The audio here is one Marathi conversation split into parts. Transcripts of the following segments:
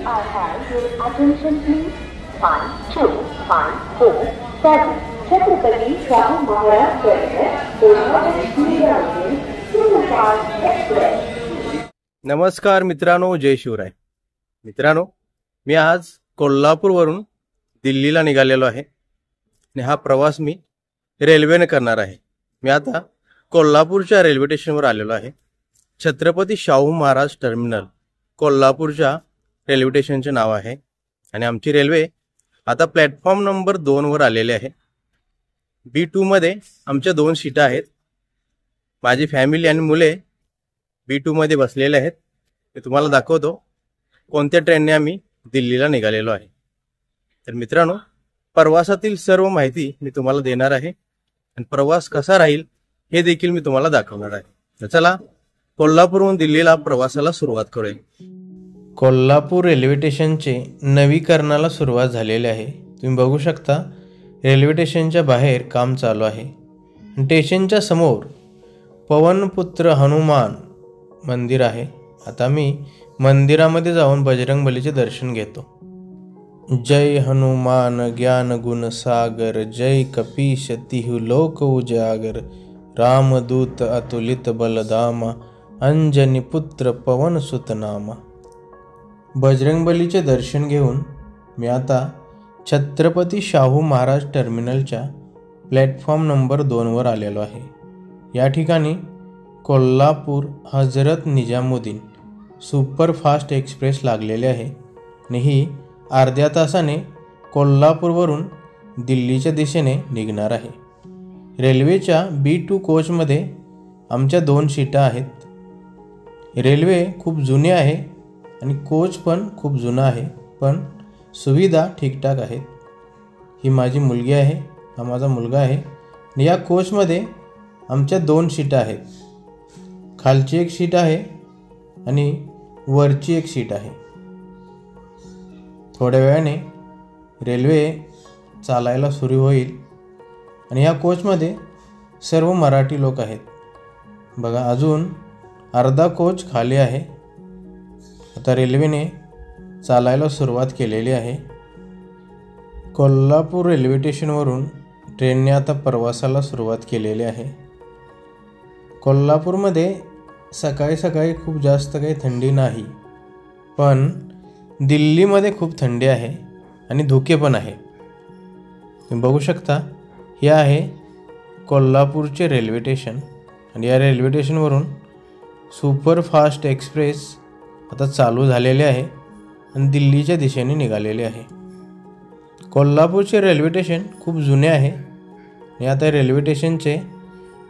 I have your attention please? 1, 2, 5, 4, 7. Chhatrapati Shahu Maharaj express. नमस्कार मित्रांनो, जय शिवराय. मित्रांनो, मी आज कोल्हापूरवरून दिल्लीला निघालेलो आहे आणि हा प्रवास मी रेल्वेने करणार आहे. मी आता कोल्हापूरच्या रेल्वे स्टेशनवर आलेलो आहे. छत्रपती शाहू महाराज टर्मिनल कोल्हापूरच्या रेल्वे स्टेशनचे नाव आहे आणि आमची रेल्वे आता प्लॅटफॉर्म नंबर 2 वर आलेली आहे. B2 मध्ये आमच्या 2 सीटा आहेत. माझी फॅमिली आणि मुले B2 मध्ये बसलेले आहेत. मी तुम्हाला दाखवतो कोणत्या ट्रेनने आम्ही दिल्लीला निघालेलो आहे. तर मित्रांनो, प्रवासातील सर्व माहिती मी तुम्हाला देणार आहे आणि प्रवास कसा राहील हे देखील मी तुम्हाला दाखवणार आहे. तर चला कोल्हापूरहून दिल्लीला प्रवासाला सुरुवात करूया. कोल्हापूर रेल्वे स्टेशनचे नवीकरणाला सुरुवात झालेली आहे. तुम्ही बघू शकता रेल्वे स्टेशनच्या बाहेर काम चालू आहे. स्टेशनच्या समोर पवनपुत्र हनुमान मंदिर आहे. आता मी मंदिरामध्ये जाऊन बजरंगबलीचे दर्शन घेतो. जय हनुमान ज्ञान गुण सागर, जय कपीश तिहु लोक उजागर, रामदूत अतुलित बलधामा, अंजनी पुत्र पवन सुत नामा. बजरंगबलीचे दर्शन घेऊन मी आता छत्रपती शाहू महाराज टर्मिनलच्या प्लॅटफॉर्म नंबर 2 वर आलेलो आहे. या ठिकाणी कोल्हापूर हजरत निजामुद्दीन सुपरफास्ट एक्सप्रेस लागलेले आहे आणि ही अर्ध्या तासाने कोल्हापूरवरून दिल्लीच्या दिशेने निघणार आहे. रेल्वेच्या B2 कोचमध्ये आमच्या 2 सीटा आहेत. रेल्वे खूप जुनी आहे आणि कोच पण खूप जुना आहे, पण सुविधा ठीकठाक आहेत. ही माझी मुलगी आहे, हा माझा मुलगा आहे आणि या कोचमध्ये आमच्या 2 सीटा आहेत. खालची एक सीट आहे आणि वरची एक सीट आहे. थोड्या वेळाने रेल्वे चालायला सुरू होईल आणि या कोचमध्ये सर्व मराठी लोक आहेत. बघा, अजून अर्धा कोच खाली आहे. आता रेल्वेने चालायला सुरुवात केलेली आहे. कोल्हापूर रेल्वे स्टेशनवरून ट्रेनने आता प्रवासाला सुरुवात केलेली आहे. कोल्हापूरमध्ये सकाळी सकाळी खूप जास्त काही थंडी नाही, पण दिल्लीमध्ये खूप थंडी आहे आणि धुके पण आहे. तुम्ही बघू शकता, हे आहे कोल्हापूरचे रेल्वे स्टेशन आणि या रेल्वे स्टेशनवरून सुपरफास्ट एक्सप्रेस आता चालू झालेले आहे आणि दिल्लीच्या दिशेने निघालेले आहे. कोल्हापूरचे रेल्वे स्टेशन खूप जुने आहे आणि आता रेल्वे स्टेशनचे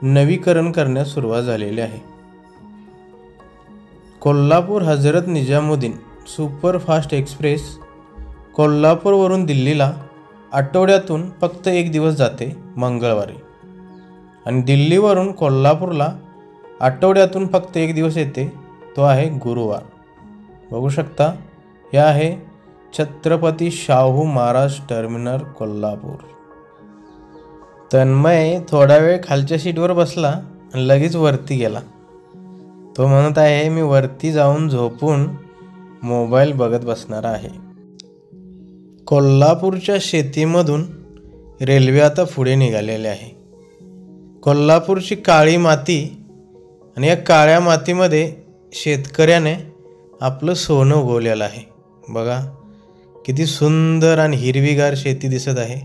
नवीकरण करण्यास सुरुवात झालेली आहे. कोल्हापूर हजरत निजामुद्दीन सुपरफास्ट एक्सप्रेस कोल्हापूरवरून दिल्लीला आठवड्यातून फक्त 1 दिवस जाते, मंगळवारी, आणि दिल्लीवरून कोल्हापूरला आठवड्यातून फक्त 1 दिवस येते, तो आहे गुरुवार. बघू शकता, हे आहे छत्रपती शाहू महाराज टर्मिनल कोल्हापूर. तन्मय थोडा वेळ खालच्या सीटवर बसला आणि लगेच वरती गेला. तो म्हणत आहे, मी वरती जाऊन झोपून मोबाईल बघत बसणार आहे. कोल्हापूरच्या शेतीमधून रेल्वे आता पुढे निघालेले आहे. कोल्हापूरची काळी माती आणि या काळ्या मातीमध्ये शेतकऱ्याने आपलं सोनं उगवलेलं आहे. बघा, किती सुंदर आणि हिरवीगार शेती दिसत आहे.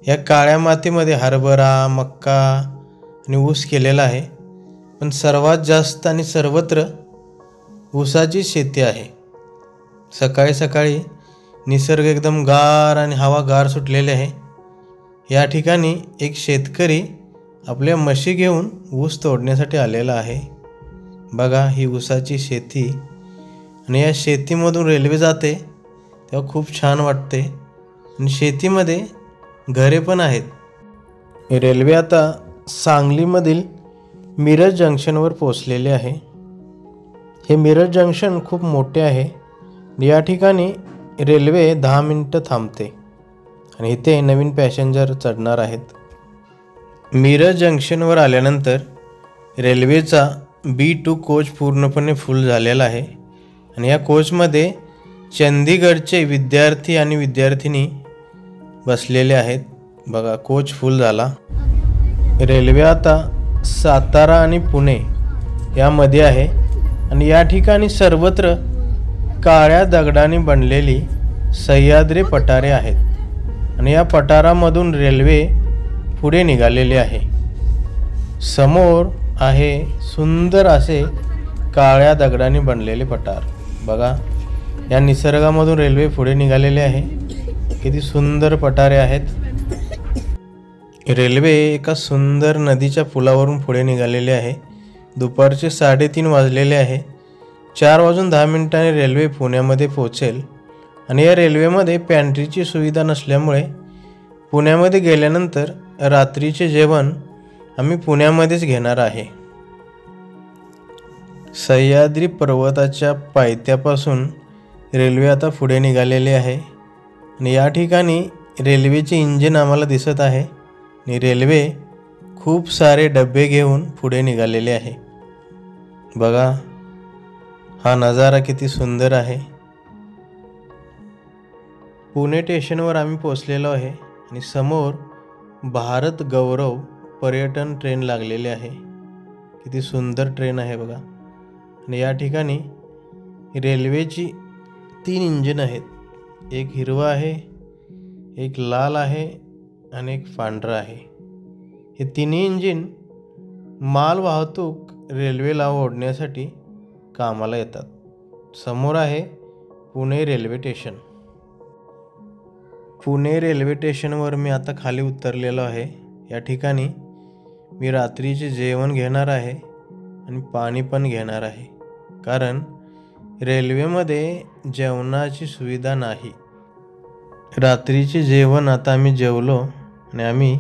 या काळ्या मातीमध्ये हरभरा, मक्का आणि ऊस केलेला आहे, पण सर्वात जास्त आणि सर्वत्र ऊसाची शेती आहे. सकाळी सकाळी निसर्ग एकदम गार आणि हवा गार सुटलेली आहे. या ठिकाणी एक शेतकरी आपल्या म्हशी घेऊन ऊस तोडण्यासाठी आलेला आहे. बघा, ही ऊसाची शेती आणि या शेतीमधून रेल्वे जाते तेव्हा खूप छान वाटते आणि शेतीमध्ये घरे पण आहेत. रेल्वे आता सांगलीमधील मिरज जंक्शनवर पोचलेले आहे. हे मिरज जंक्शन खूप मोठे आहे. या ठिकाणी रेल्वे 10 मिनिटं थांबते आणि इथे नवीन पॅसेंजर चढणार आहेत. मिरज जंक्शनवर आल्यानंतर रेल्वेचा B2 कोच पूर्णपणे फुल झालेला आहे आणि या कोचमध्ये चंदीगडचे विद्यार्थी आणि विद्यार्थिनी बसलेले आहेत. बघा, कोच फुल झाला. रेल्वे आता सातारा आणि पुणे यामध्ये आहे आणि या ठिकाणी सर्वत्र काळ्या दगडाने बनलेली सह्याद्री पठारे आहेत आणि या पठारामधून रेल्वे पुढे निघालेली आहे. समोर आहे सुंदर असे काळ्या दगडाने बनलेले पठार. बघा, या निसर्गामधून रेल्वे पुढे निघालेली आहे. किती सुंदर पठारे आहेत. रेल्वे एका सुंदर नदीच्या पुलावरून पुढे निघालेली आहे. दुपारचे 3:30 वाजलेले आहे. 4:10 रेल्वे पुण्यामध्ये पोहोचेल आणि या रेल्वेमध्ये पॅन्ट्रीची सुविधा नसल्यामुळे पुण्यामध्ये गेल्यानंतर रात्रीचे जेवण आम्ही पुण्यामध्येच घेणार आहे. सह्याद्री पर्वताच्या पायथ्यापासून रेल्वे आता पुढे निघालेली आहे आणि या ठिकाणी रेल्वेचे इंजिन आम्हाला दिसत आहे आणि रेल्वे खूप सारे डबे घेऊन पुढे निघालेले आहे. बघा, हा नजारा किती सुंदर आहे. पुणे स्टेशनवर आम्ही पोहोचलेलो आहे आणि समोर भारत गौरव पर्यटन ट्रेन लागलेली आहे. किती सुंदर ट्रेन आहे बघा. आणि या ठिकाणी रेल्वेची 3 इंजिन आहेत. एक हिरवा आहे, एक लाल आहे आणि एक पांढरा आहे. हे तिन्ही इंजिन माल वाहतूक रेल्वेला ओढण्यासाठी कामाला येतात. समोर आहे Pune railway station. Pune railway स्टेशनवर मी आता खाली उतरलेलो आहे. या ठिकाणी मी रात्रीचे जेवण घेणार आहे आणि पाणी पण घेणार आहे, कारण रेल्वेमध्ये जेवणाची सुविधा नाही. रात्रीचे जेवण आता आम्ही जेवलो आणि आम्ही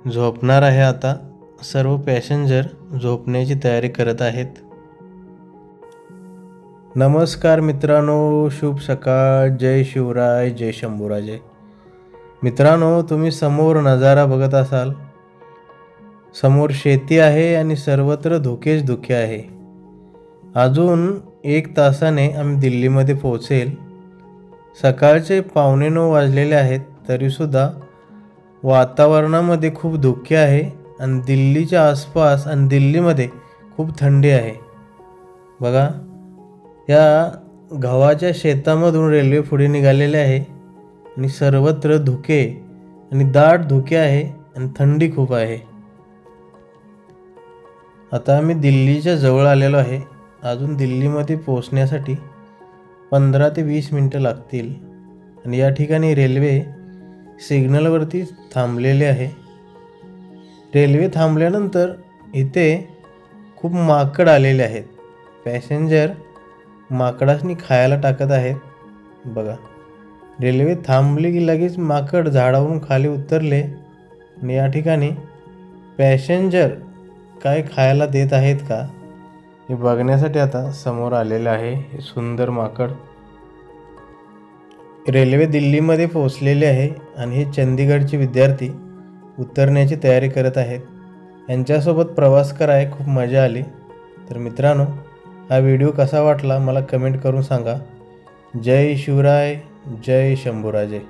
झोपणार आहे. आता सर्व पॅसेंजर झोपण्याची तयारी करत आहेत. नमस्कार मित्रांनो, शुभ सकाळ. जय शिवराय, जय शंभूराजे. मित्रांनो, तुम्ही समोर नजारा बघत असाल. समोर शेती आहे आणि सर्वत्र धुकेच धुके आहे. अजून 1 तासाने आम्ही दिल्लीमध्ये पोहोचेल. सकाळचे 8:45 वाजलेले आहेत, तरीसुद्धा वातावरणामध्ये खूप धुके आहे आणि दिल्लीच्या आसपास आणि दिल्लीमध्ये खूप थंडी आहे. बघा, या गव्हाच्या शेतामधून रेल्वे पुढे निघालेले आहे आणि सर्वत्र धुके आणि दाट धुके आहे आणि थंडी खूप आहे. आता आम्ही दिल्लीच्या जवळ आलेलो आहे. अजून दिल्लीमध्ये पोहोचण्यासाठी 15 ते 20 मिनटं लागतील आणि या ठिकाणी रेल्वे सिग्नलवरती थांबलेले आहे. रेल्वे थांबल्यानंतर इथे खूप माकड आलेले आहेत. पॅसेंजर माकडांनी खायला टाकत आहेत. बघा, रेल्वे थांबली की लगेच माकड झाडावरून खाली उतरले आणि या ठिकाणी पॅसेंजर काय खायला देत आहेत का हे बघण्यासाठी आता समोर आलेले आहे हे सुंदर माकड. रेल्वे दिल्लीमध्ये पोहोचलेले आहे आणि हे चंदीगडचे विद्यार्थी उतरण्याची तयारी करत आहेत. यांच्यासोबत प्रवास करायला खूप मजा आली. तर मित्रांनो, हा व्हिडिओ कसा वाटला मला कमेंट करून सांगा. जय शिवराय, जय शंभूराजे.